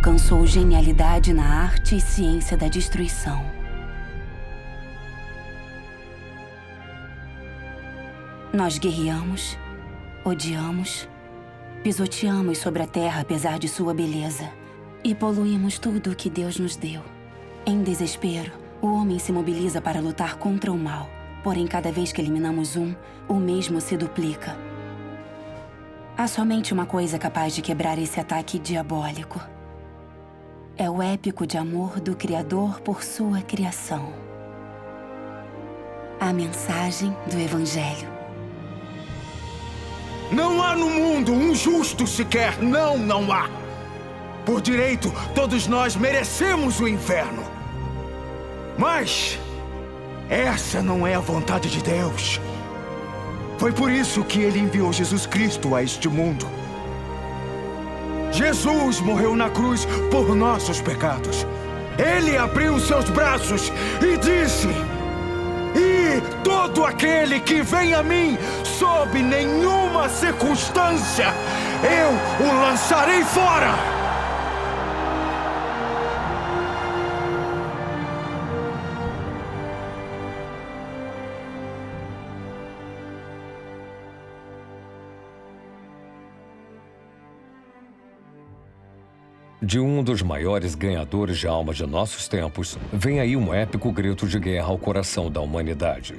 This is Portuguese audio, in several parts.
alcançou genialidade na arte e ciência da destruição. Nós guerreamos, odiamos, pisoteamos sobre a terra apesar de sua beleza e poluímos tudo o que Deus nos deu. Em desespero, o homem se mobiliza para lutar contra o mal, porém cada vez que eliminamos um, o mesmo se duplica. Há somente uma coisa capaz de quebrar esse ataque diabólico. É o épico de amor do Criador por sua criação. A mensagem do Evangelho. Não há no mundo um justo sequer. Não há. Por direito, todos nós merecemos o inferno. Mas essa não é a vontade de Deus. Foi por isso que ele enviou Jesus Cristo a este mundo. Jesus morreu na cruz por nossos pecados. Ele abriu seus braços e disse: "E todo aquele que vem a mim, sob nenhuma circunstância, eu o lançarei fora." De um dos maiores ganhadores de almas de nossos tempos, vem aí um épico grito de guerra ao coração da humanidade.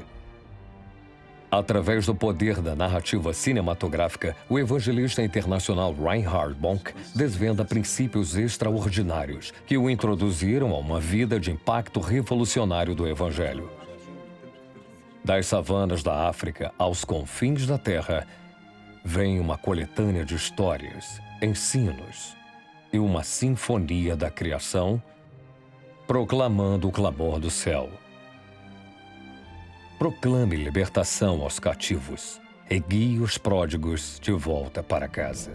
Através do poder da narrativa cinematográfica, o evangelista internacional Reinhard Bonk desvenda princípios extraordinários que o introduziram a uma vida de impacto revolucionário do Evangelho. Das savanas da África aos confins da Terra, vem uma coletânea de histórias, ensinos e uma sinfonia da criação, proclamando o clamor do céu. Proclame libertação aos cativos e guie os pródigos de volta para casa.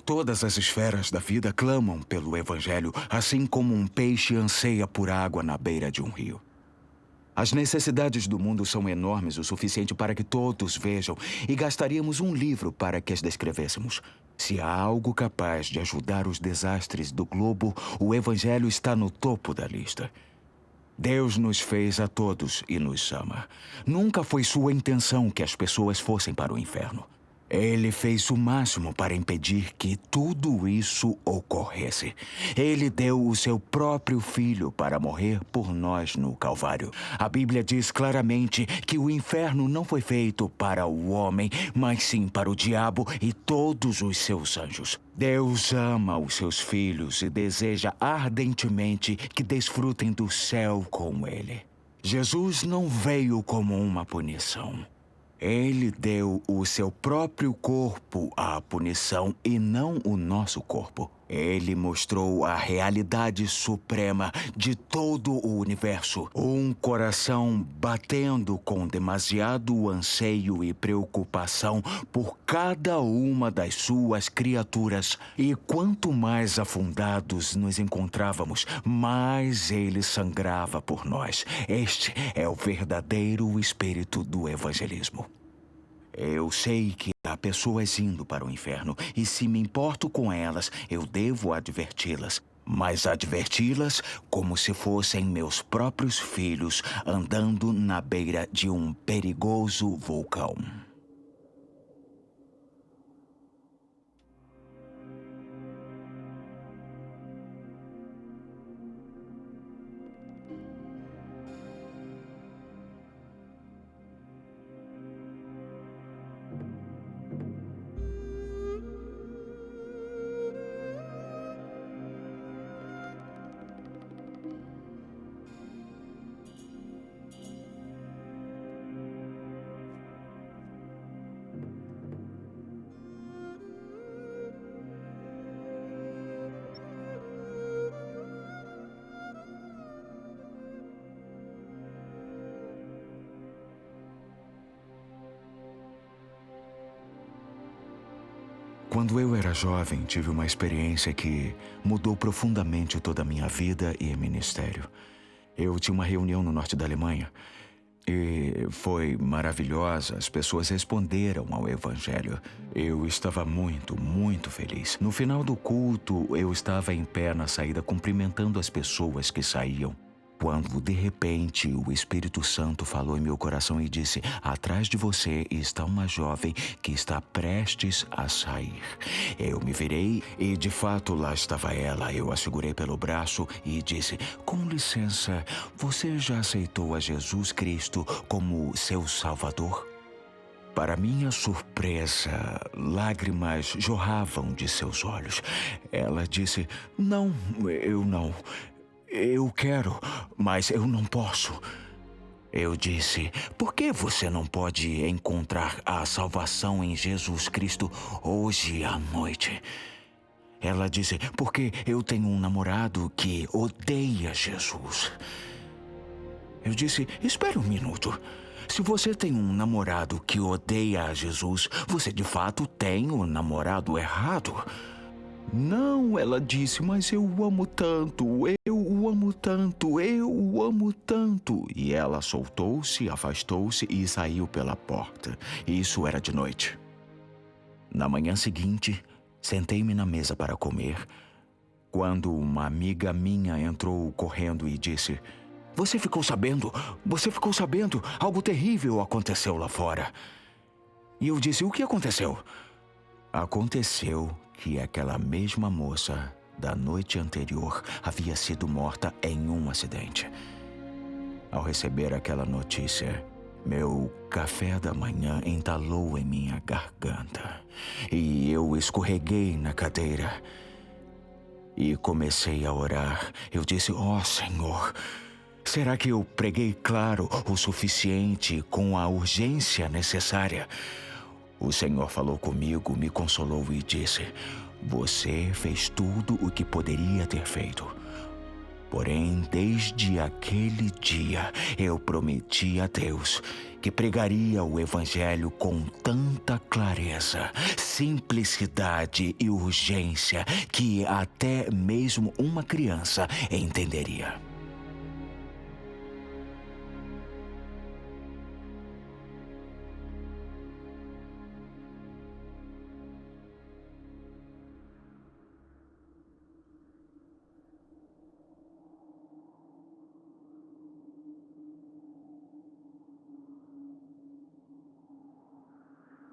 Todas as esferas da vida clamam pelo Evangelho, assim como um peixe anseia por água na beira de um rio. As necessidades do mundo são enormes o suficiente para que todos vejam, e gastaríamos um livro para que as descrevêssemos. Se há algo capaz de ajudar os desastres do globo, o Evangelho está no topo da lista. Deus nos fez a todos e nos ama. Nunca foi sua intenção que as pessoas fossem para o inferno. Ele fez o máximo para impedir que tudo isso ocorresse. Ele deu o seu próprio filho para morrer por nós no Calvário. A Bíblia diz claramente que o inferno não foi feito para o homem, mas sim para o diabo e todos os seus anjos. Deus ama os seus filhos e deseja ardentemente que desfrutem do céu com ele. Jesus não veio como uma punição. Ele deu o seu próprio corpo à punição e não o nosso corpo. Ele mostrou a realidade suprema de todo o universo. Um coração batendo com demasiado anseio e preocupação por cada uma das suas criaturas. E quanto mais afundados nos encontrávamos, mais ele sangrava por nós. Este é o verdadeiro espírito do evangelismo. Eu sei que há pessoas indo para o inferno, e se me importo com elas, eu devo adverti-las. Mas adverti-las como se fossem meus próprios filhos andando na beira de um perigoso vulcão. Quando eu era jovem, tive uma experiência que mudou profundamente toda a minha vida e ministério. Eu tinha uma reunião no norte da Alemanha e foi maravilhosa. As pessoas responderam ao evangelho. Eu estava muito, muito feliz. No final do culto, eu estava em pé na saída cumprimentando as pessoas que saíam, quando, de repente, o Espírito Santo falou em meu coração e disse: atrás de você está uma jovem que está prestes a sair. Eu me virei e, de fato, lá estava ela. Eu a segurei pelo braço e disse: com licença, você já aceitou a Jesus Cristo como seu Salvador? Para minha surpresa, lágrimas jorravam de seus olhos. Ela disse: não, eu não. Eu quero, mas eu não posso. Eu disse: por que você não pode encontrar a salvação em Jesus Cristo hoje à noite? Ela disse: porque eu tenho um namorado que odeia Jesus. Eu disse: espere um minuto. Se você tem um namorado que odeia Jesus, você de fato tem o namorado errado. Não, ela disse, mas eu o amo tanto, eu o amo tanto, eu o amo tanto. E ela soltou-se, afastou-se e saiu pela porta. Isso era de noite. Na manhã seguinte, sentei-me na mesa para comer, quando uma amiga minha entrou correndo e disse: você ficou sabendo? Você ficou sabendo? Algo terrível aconteceu lá fora. E eu disse: o que aconteceu? Aconteceu que aquela mesma moça da noite anterior havia sido morta em um acidente. Ao receber aquela notícia, meu café da manhã entalou em minha garganta e eu escorreguei na cadeira e comecei a orar. Eu disse: ó Senhor, será que eu preguei claro o suficiente com a urgência necessária? O Senhor falou comigo, me consolou e disse: você fez tudo o que poderia ter feito. Porém, desde aquele dia, eu prometi a Deus que pregaria o Evangelho com tanta clareza, simplicidade e urgência que até mesmo uma criança entenderia.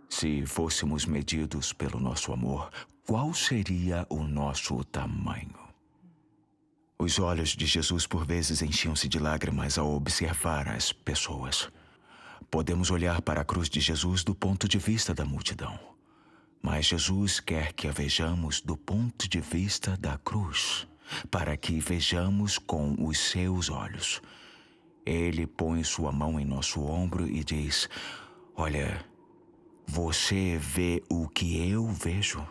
Se fôssemos medidos pelo nosso amor, qual seria o nosso tamanho? Os olhos de Jesus por vezes enchiam-se de lágrimas ao observar as pessoas. Podemos olhar para a cruz de Jesus do ponto de vista da multidão, mas Jesus quer que a vejamos do ponto de vista da cruz, para que vejamos com os seus olhos. Ele põe sua mão em nosso ombro e diz: olha, você vê o que eu vejo?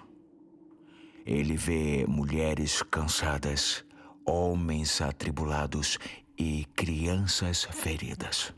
Ele vê mulheres cansadas, homens atribulados e crianças feridas.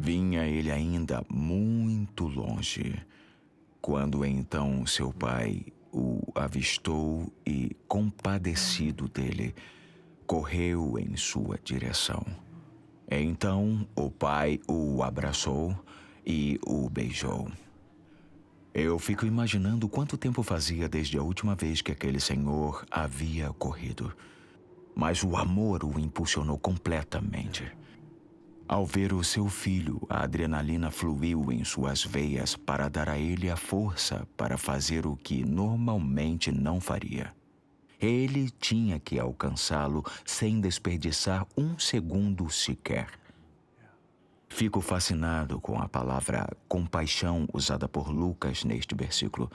Vinha ele ainda muito longe, quando então seu pai o avistou e, compadecido dele, correu em sua direção. Então o pai o abraçou e o beijou. Eu fico imaginando quanto tempo fazia desde a última vez que aquele senhor havia corrido. Mas o amor o impulsionou completamente. Ao ver o seu filho, a adrenalina fluiu em suas veias para dar a ele a força para fazer o que normalmente não faria. Ele tinha que alcançá-lo sem desperdiçar um segundo sequer. Fico fascinado com a palavra compaixão usada por Lucas neste versículo.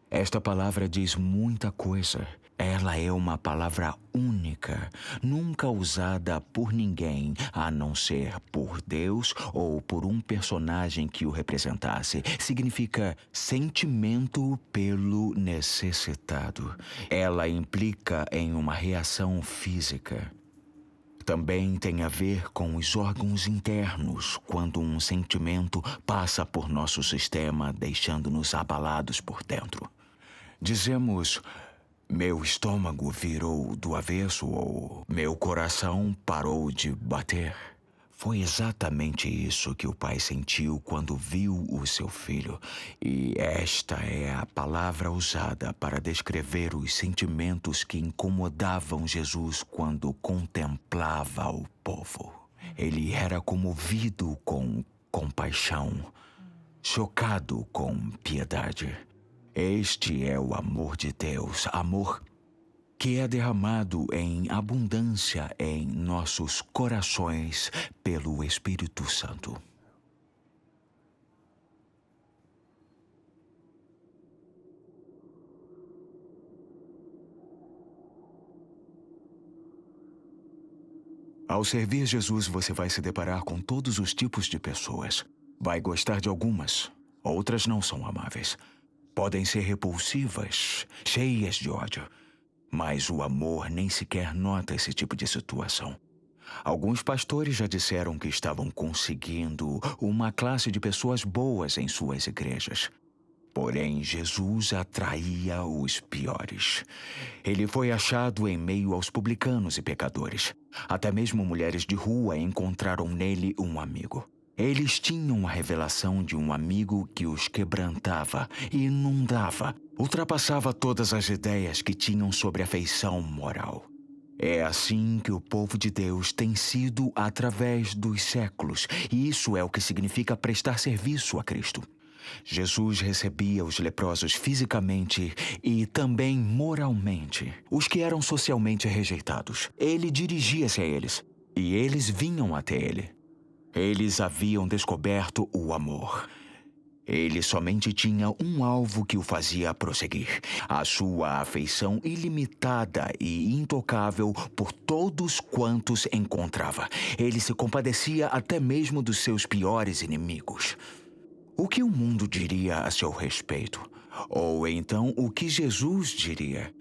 Esta palavra diz muita coisa. Ela é uma palavra única, nunca usada por ninguém, a não ser por Deus ou por um personagem que o representasse. Significa sentimento pelo necessitado. Ela implica em uma reação física. Também tem a ver com os órgãos internos, quando um sentimento passa por nosso sistema, deixando-nos abalados por dentro. Dizemos: meu estômago virou do avesso ou meu coração parou de bater. Foi exatamente isso que o pai sentiu quando viu o seu filho. E esta é a palavra usada para descrever os sentimentos que incomodavam Jesus quando contemplava o povo. Ele era comovido com compaixão, chocado com piedade. Este é o amor de Deus, amor que é derramado em abundância em nossos corações pelo Espírito Santo. Ao servir Jesus, você vai se deparar com todos os tipos de pessoas. Vai gostar de algumas, outras não são amáveis. Podem ser repulsivas, cheias de ódio. Mas o amor nem sequer nota esse tipo de situação. Alguns pastores já disseram que estavam conseguindo uma classe de pessoas boas em suas igrejas. Porém, Jesus atraía os piores. Ele foi achado em meio aos publicanos e pecadores. Até mesmo mulheres de rua encontraram nele um amigo. Eles tinham a revelação de um amigo que os quebrantava e inundava, ultrapassava todas as ideias que tinham sobre a feição moral. É assim que o povo de Deus tem sido através dos séculos, e isso é o que significa prestar serviço a Cristo. Jesus recebia os leprosos fisicamente e também moralmente, os que eram socialmente rejeitados. Ele dirigia-se a eles, e eles vinham até ele. Eles haviam descoberto o amor. Ele somente tinha um alvo que o fazia prosseguir: a sua afeição ilimitada e intocável por todos quantos encontrava. Ele se compadecia até mesmo dos seus piores inimigos. O que o mundo diria a seu respeito? Ou então, o que Jesus diria?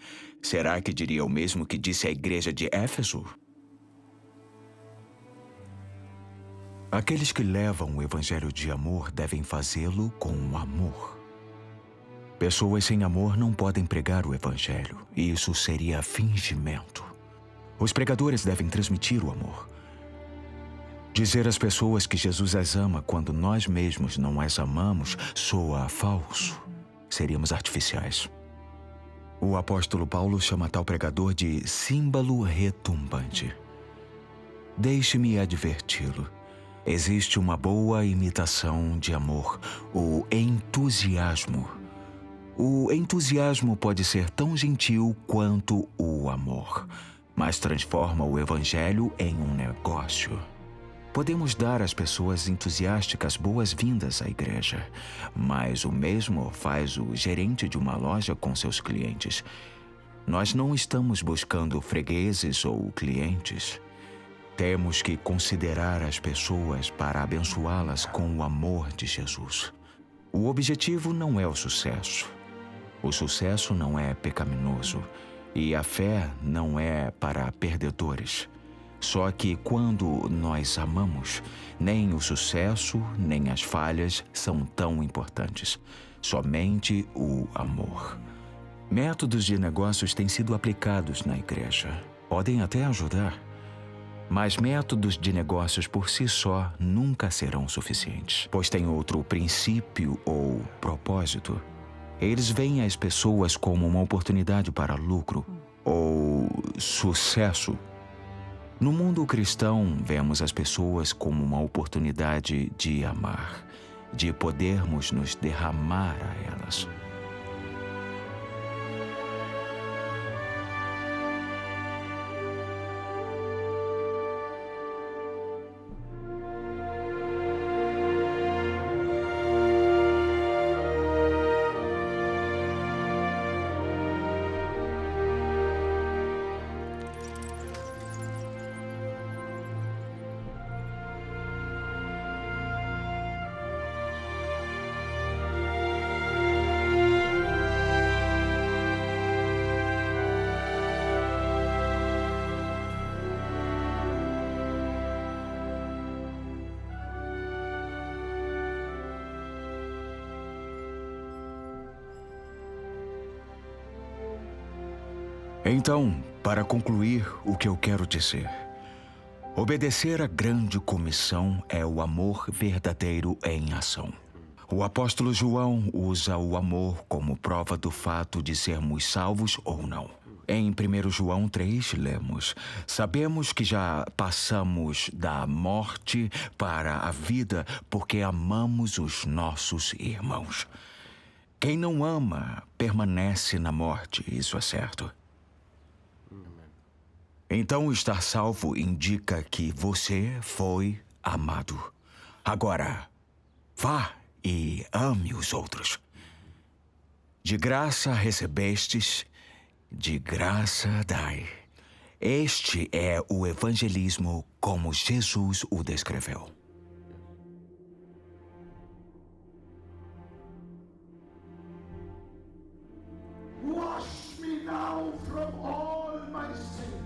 Será que diria o mesmo que disse à igreja de Éfeso? Aqueles que levam o evangelho de amor devem fazê-lo com amor. Pessoas sem amor não podem pregar o evangelho, e isso seria fingimento. Os pregadores devem transmitir o amor. Dizer às pessoas que Jesus as ama quando nós mesmos não as amamos soa falso. Seríamos artificiais. O apóstolo Paulo chama tal pregador de símbolo retumbante. Deixe-me adverti-lo. Existe uma boa imitação de amor, o entusiasmo. O entusiasmo pode ser tão gentil quanto o amor, mas transforma o evangelho em um negócio. Podemos dar às pessoas entusiásticas boas-vindas à igreja, mas o mesmo faz o gerente de uma loja com seus clientes. Nós não estamos buscando fregueses ou clientes. Temos que considerar as pessoas para abençoá-las com o amor de Jesus. O objetivo não é o sucesso. O sucesso não é pecaminoso e a fé não é para perdedores. Só que quando nós amamos, nem o sucesso, nem as falhas são tão importantes. Somente o amor. Métodos de negócios têm sido aplicados na igreja. Podem até ajudar. Mas métodos de negócios por si só nunca serão suficientes, pois têm outro princípio ou propósito. Eles veem as pessoas como uma oportunidade para lucro ou sucesso. No mundo cristão, vemos as pessoas como uma oportunidade de amar, de podermos nos derramar a elas. Então, para concluir o que eu quero dizer, obedecer à grande comissão é o amor verdadeiro em ação. O apóstolo João usa o amor como prova do fato de sermos salvos ou não. Em 1 João 3, lemos: sabemos que já passamos da morte para a vida porque amamos os nossos irmãos. Quem não ama permanece na morte, isso é certo. Então, estar salvo indica que você foi amado. Agora, vá e ame os outros. De graça recebestes, de graça dai. Este é o evangelismo como Jesus o descreveu. Wash me now from all my sins.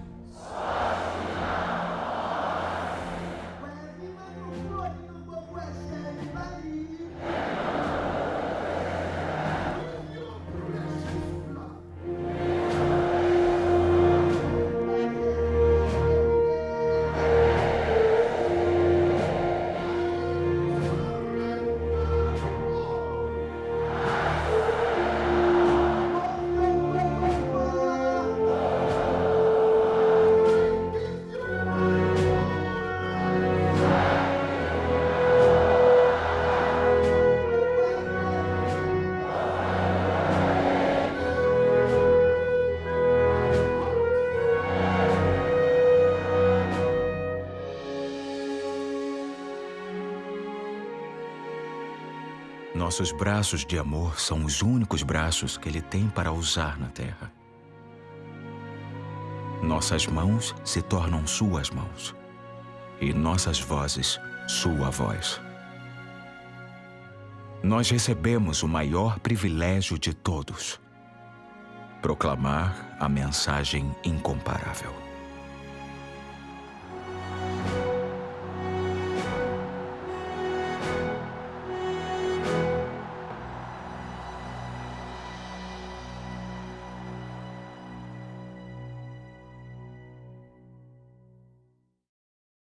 Nossos braços de amor são os únicos braços que Ele tem para usar na terra. Nossas mãos se tornam suas mãos e nossas vozes sua voz. Nós recebemos o maior privilégio de todos: proclamar a mensagem incomparável.